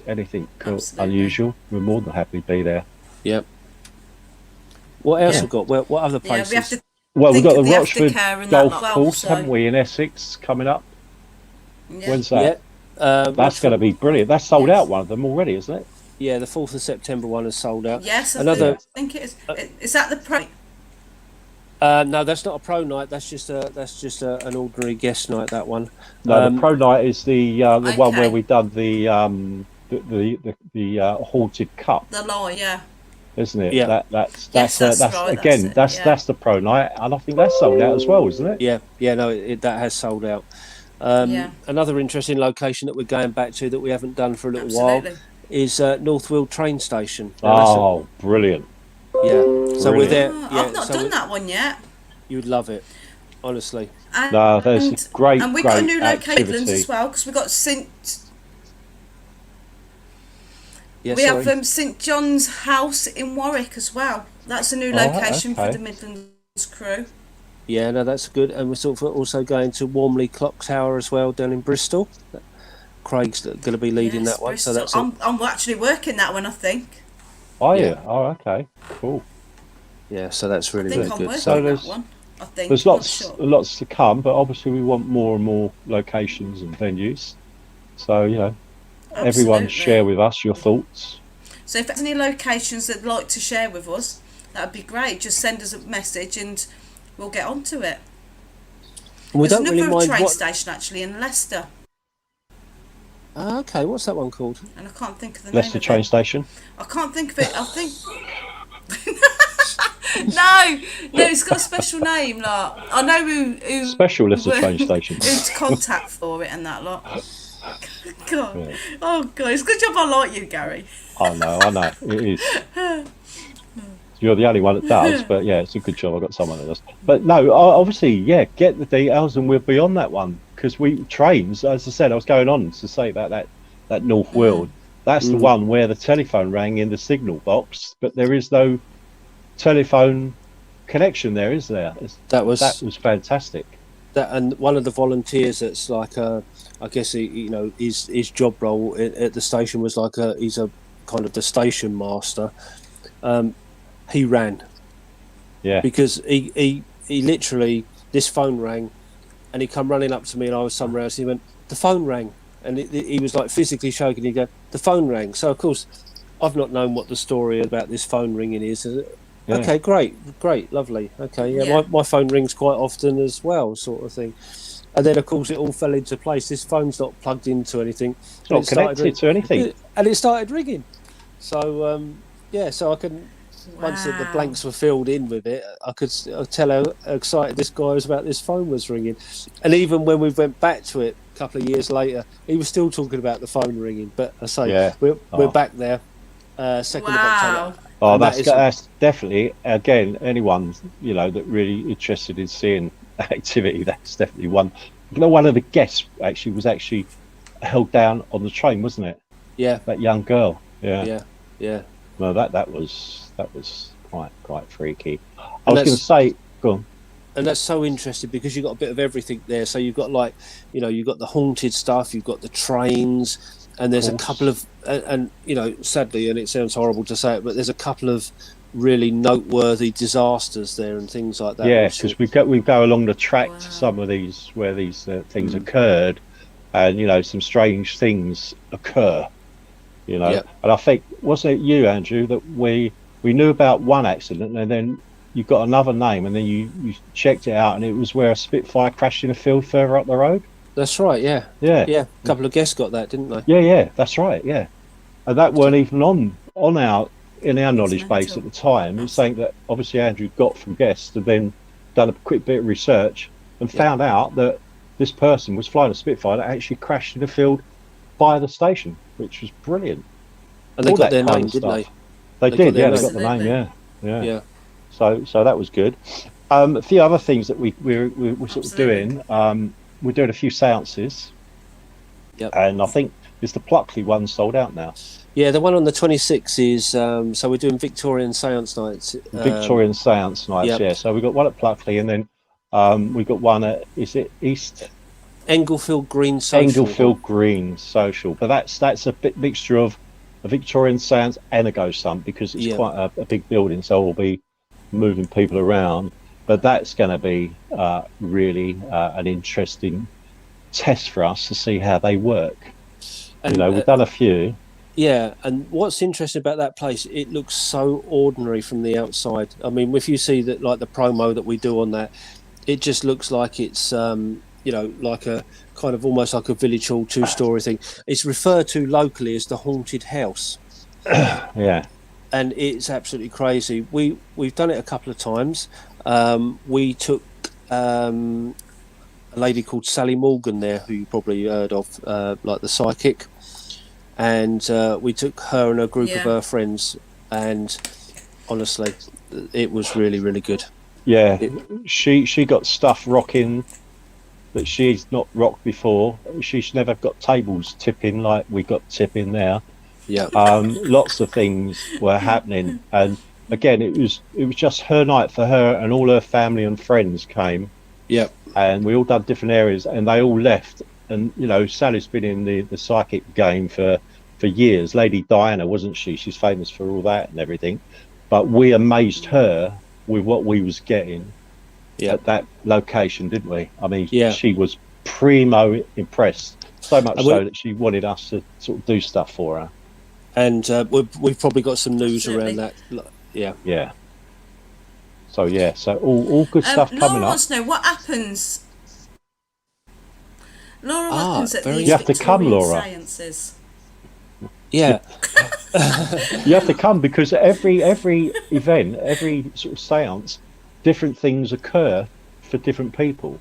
cool, unusual, we're more than happy to be there. Yep. What else we've got? What other places? Well, we've think got the of the Rochford aftercare and that Golf lot well, Course, so haven't we, in Essex coming up? yeah. When's that? That's going to be brilliant. That's sold Yes. out, one of them already, isn't it? Yeah, the 4th of September one is sold out. Yes, I Another, think it is. Is that the pro? no, that's not a pro night. That's just an ordinary guest night. That one. No, the pro night is the one where Okay. we done the haunted cup, The lie, yeah. isn't it? Yeah, Yes, that's right. That's again it. Yeah. that's the pro night, and I think that's sold out as well, isn't it? yeah. No, that has sold out. Yeah. Another interesting location that we're going back to that we haven't done for a little Absolutely. while is North Weald train station. Oh, brilliant! Yeah. So we're Brilliant. there. Oh, Yeah. I've not done that one yet. You'd love it, honestly. And, No, there's a great, and we got a great new location activity. as well because we got Yeah, we sorry. have St John's House in Warwick as well. That's a new location for okay. the Midlands crew. Yeah, no, that's good. And we're sort of also going to Warmley Clock Tower as well down in Bristol. Craig's going to be leading Yes, that one, Bristol. so that's I'm actually working that one, I think. Oh Yeah. yeah. Oh, okay. Cool. yeah, so that's really I think really I'm good. working So there's- that one. I think. There's I'm not lots sure. lots to come, but obviously we want more and more locations and venues. So everyone Absolutely. share with us your thoughts. So if there's any locations that would like to share with us, that would be great. Just send us a message and we'll get onto it. we There's don't another really mind train what. station actually in Leicester, Okay, what's that one called? and I can't think of the Leicester name train of it. station. I can't think of it. I think. No, it's got a special name. Like I know who Special Leicester train station. who to contact for it and that lot. God, Yeah. oh God, it's a good job I like you, Gary. I know, it is. You're the only one that does, but yeah, it's a good job. I've got someone that does. But no, obviously, yeah, get the details and we'll be on that one because trains. As I said, I was going on to say about that North Weald. That's the one where the telephone rang in the signal box, but there is no telephone connection there, is there? That was fantastic. that, and one of the volunteers that's like I guess his job role at the station was like he's a kind of the station master. He ran, Yeah, because he literally, this phone rang, and he come running up to me, and I was somewhere else. He went, the phone rang, and he was like physically shaking. He go, the phone rang. So of course, I've not known what the story about this phone ringing is. Yeah. Okay, great, lovely. Okay, Yeah. my phone rings quite often as well, sort of thing. And then of course it all fell into place. This phone's not plugged into anything. it's not connected to anything. And it started ringing. So so I can. Once the Wow. blanks were filled in with it, I could tell how excited this guy was about this phone was ringing. And even when we went back to it a couple of years later, he was still talking about the phone ringing. But I say, Yeah. we're back there, 2nd of Wow. October. Oh, And that's definitely, again, anyone that really interested in seeing activity. That's definitely one. One of the guests was actually held down on the train, wasn't it? Yeah, That young girl. Yeah. yeah. Well, that was quite freaky. I was going to say, go on. And that's so interesting because you've got a bit of everything there. So you've got you've got the haunted stuff, you've got the trains, and there's a couple of, and sadly, and it sounds horrible to say it, but there's a couple of really noteworthy disasters there and things like that. Yeah, because we go along the track to some of these where these things occurred, and some strange things occur. Yep. And I think, wasn't it you, Andrew, that we knew about one accident, and then you got another name, and then you checked it out, and it was where a Spitfire crashed in a field further up the road. That's right. Yeah. Yeah. A couple of guests got that, didn't they? Yeah, that's right. Yeah, and that weren't even on our knowledge base at the time. It was saying that obviously Andrew got from guests and then done a quick bit of research and found out that this person was flying a Spitfire that actually crashed in a field by the station, which was brilliant. And they All got that their kind name, of didn't stuff. they? They did, their yeah. They name. got the name, yeah. Yeah. So that was good. A few other things that we're sort of doing. We're doing a few seances. Yep. And I think is the Pluckley one sold out now. Yeah, the one on the 26th is so we're doing Victorian seance nights. Victorian seance nights, yep. yeah. So we've got one at Pluckley, and then we've got one at, is it East Englefield Green Social. Englefield Green Social, but that's a bit mixture of a Victorian seance and a ghost hunt because it's quite a big building, so we'll be moving people around. but that's going to be really an interesting test for us to see how they work. And We've done a few. yeah, and what's interesting about that place, it looks so ordinary from the outside. I mean, if you see that, like the promo that we do on that, it just looks like it's like a kind of almost like a village hall 2-story thing. It's referred to locally as the haunted house. Yeah. And it's absolutely crazy. We've done it a couple of times. We took a lady called Sally Morgan there, who you probably heard of, like the psychic, and we took her and a group of her friends, and honestly, it was really, really good. Yeah, she got stuff rocking that she's not rocked before. She's never got tables tipping like we got tipping there. Yeah. Lots of things were happening, and again, it was just her night for her, and all her family and friends came. Yeah. And we all done different areas, and they all left. And Sally's been in the psychic game for years. Lady Diana, wasn't she? She's famous for all that and everything. But we amazed her with what we was getting at that location, didn't we? I mean, she was primo impressed, so much so that she wanted us to sort of do stuff for her. And we've probably got some news around that. Yeah. So all good stuff coming Laura up. wants to know what happens. Laura happens at these you have to come, Laura. Seances. Yeah. You have to come, because every event, every sort of seance, different things occur for different people,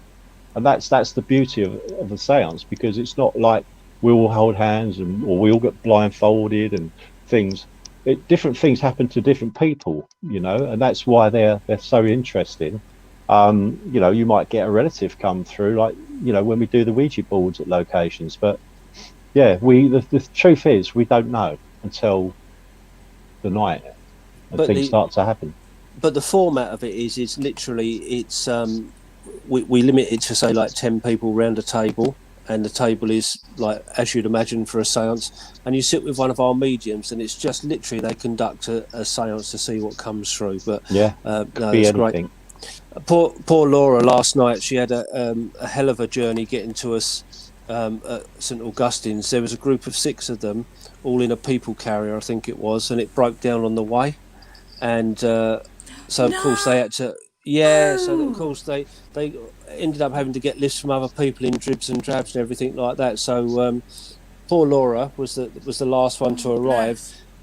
and that's the beauty of a seance, because it's not like we all hold hands or we all get blindfolded and things. Different things happen to different people, and that's why they're so interesting. You might get a relative come through, like when we do the Ouija boards at locations, but the truth is we don't know until the night and things start to happen. But the format of it is literally we limit it to say like 10 people round a table, and the table is like, as you'd imagine for a seance, and you sit with one of our mediums, and it's just literally they conduct a seance to see what comes through. But it's great. Poor Laura last night, she had a hell of a journey getting to us at St Augustine's. There was a group of 6 of them, all in a people carrier, I think it was, and it broke down on the way. And of course they had to... so of course they ended up having to get lifts from other people in dribs and drabs and everything like that. So poor Laura was the last one to arrive.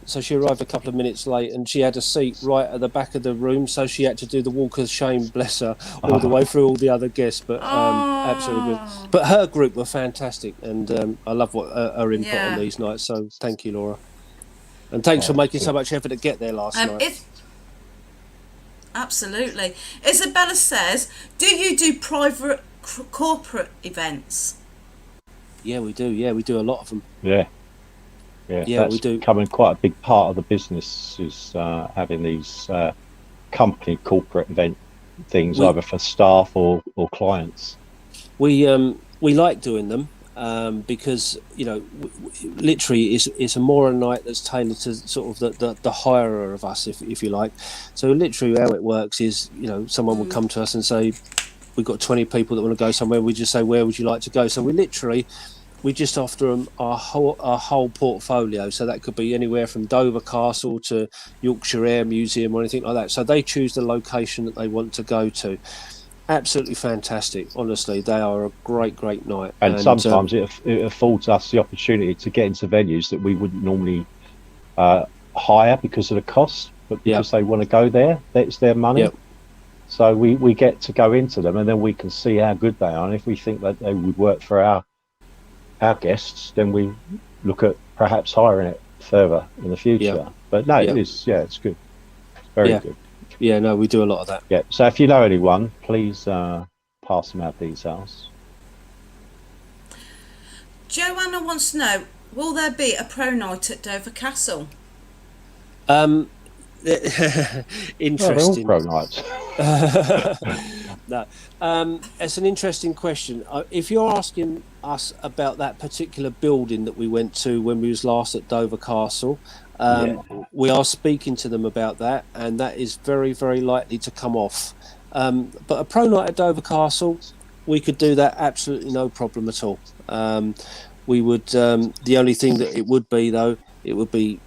So she arrived a couple of minutes late, and she had a seat right at the back of the room, so she had to do the walk of shame, bless her, all the way through all the other guests. But absolutely good. But her group were fantastic, and I love what her input on these nights. So thank you, Laura, and thanks for making so much effort to get there last night. Absolutely. Isabella says, do you do private corporate events? Yeah, we do. Yeah, we do a lot of them. Yeah, that's we do. Becoming quite a big part of the business is having these company corporate event things, either for staff or clients. We like doing them because literally it's a more a night that's tailored to sort of the hirer of us, if you like. So literally how it works is someone would come to us and say, we've got 20 people that want to go somewhere. We just say, where would you like to go? So we just offer them our whole portfolio. So that could be anywhere from Dover Castle to Yorkshire Air Museum or anything like that. So they choose the location that they want to go to. Absolutely fantastic. Honestly, they are a great night. And sometimes it affords us the opportunity to get into venues that we wouldn't normally hire because of the cost, but because they want to go there, it's their money. Yep. So we get to go into them, and then we can see how good they are. And if we think that they would work for our guests, then we look at perhaps hiring it further in the future. But no, it is, it's good. It's very good. Yeah, no, we do a lot of that. Yeah, so if you know anyone, please pass them our details. Joanna wants to know, will there be a pro night at Dover Castle? Interesting. They're all pro nights. No, it's an interesting question. If you're asking us about that particular building that we went to when we was last at Dover Castle, we are speaking to them about that, and that is very, very likely to come off. But a pro night at Dover Castle, we could do that absolutely no problem at all. We would. The only thing that it would be though, it would be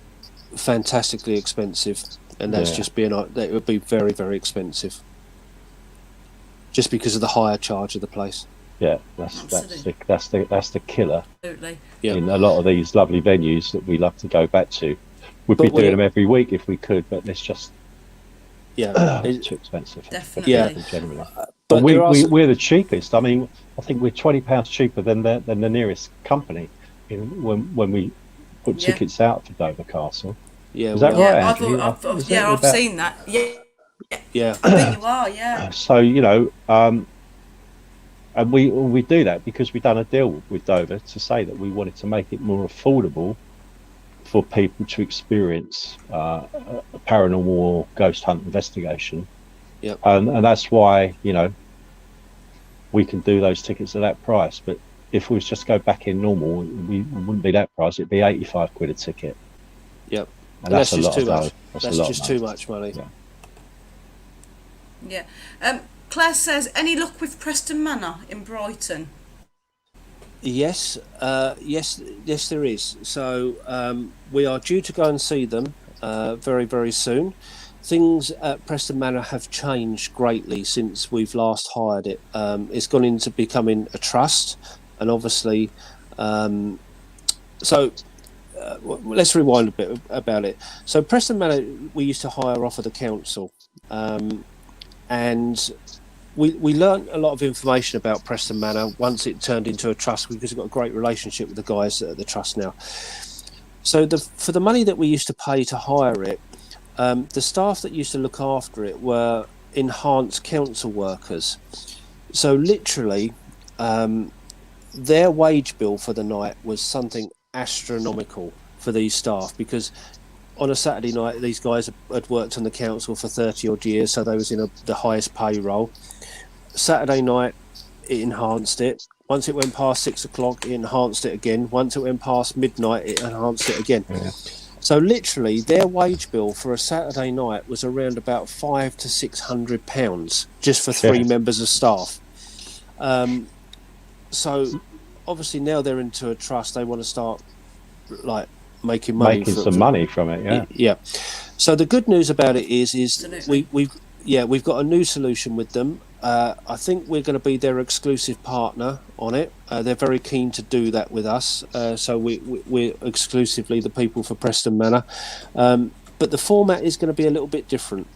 fantastically expensive, and that's just being. It would be very, very expensive, just because of the higher charge of the place. Yeah, that's the killer. Absolutely. In a lot of these lovely venues that we love to go back to. We'd be doing them every week if we could, but it's just too expensive. Definitely. Generally. But we're the cheapest. I mean, I think we're £20 cheaper than the nearest company when we put tickets out for Dover Castle. Yeah, is that right, Andrew? I've seen that. Yeah. I think you are. Yeah. So and we do that because we've done a deal with Dover to say that we wanted to make it more affordable for people to experience a paranormal or ghost hunt investigation. Yep. And that's why, we can do those tickets at that price. But if we was just go back in normal, we wouldn't be that price. It'd be 85 quid a ticket. Yep. And that's just too much. That's just too much money. Yeah. Claire says, any luck with Preston Manor in Brighton? Yes, there is. So we are due to go and see them very, very soon. Things at Preston Manor have changed greatly since we've last hired it. It's gone into becoming a trust, and obviously, let's rewind a bit about it. So Preston Manor, we used to hire off of the council, and we learned a lot of information about Preston Manor once it turned into a trust, because we've got a great relationship with the guys at the trust now. So for the money that we used to pay to hire it, the staff that used to look after it were enhanced council workers. So literally, their wage bill for the night was something astronomical for these staff, because on a Saturday night, these guys had worked on the council for 30 odd years, so they was in the highest payroll. Saturday night, it enhanced it. Once it went past 6 o'clock, it enhanced it again. Once it went past midnight, it enhanced it again. Yeah. So literally, their wage bill for a Saturday night was around about £500 to £600 just for three members of staff. So obviously now they're into a trust. They want to start making money from it. Yeah. So the good news about it is we've got a new solution with them. I think we're going to be their exclusive partner on it. They're very keen to do that with us. So we're exclusively the people for Preston Manor. But the format is going to be a little bit different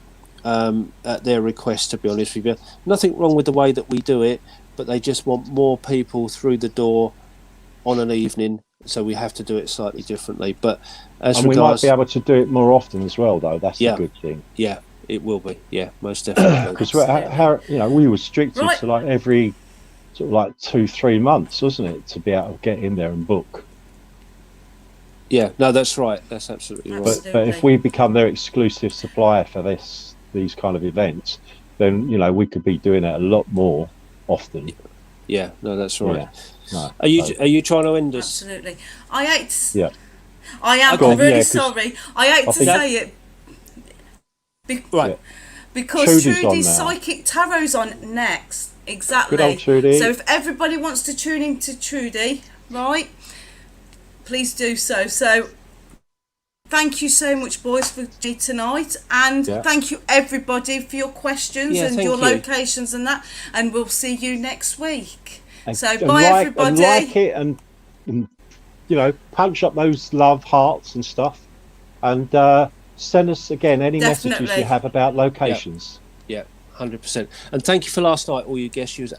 at their request, to be honest with you. Nothing wrong with the way that we do it, but they just want more people through the door on an evening. So we have to do it slightly differently. But we might be able to do it more often as well, though. That's a good thing. Yeah. It will be, most definitely. Because we were restricted to every sort of 2-3 months, wasn't it, to be able to get in there and book. Yeah, no, that's right. That's absolutely right. But if we become their exclusive supplier for these kind of events, then we could be doing it a lot more often. Yeah, no, that's right. Yeah. No, are you trying to end us? Absolutely. I hate. Yeah. I am. I'm really sorry. I hate to say it. Because Trudy's Psychic Tarot's on next. Exactly. Good old Trudy. So if everybody wants to tune in to Trudy, right, please do so. So thank you so much, boys, for tonight. And thank you, everybody, for your questions and your locations and that. And we'll see you next week. Bye, everybody. And like it and punch up those love hearts and stuff. And send us again any messages you have about locations. Yeah, 100%. And thank you for last night, all you guests. You was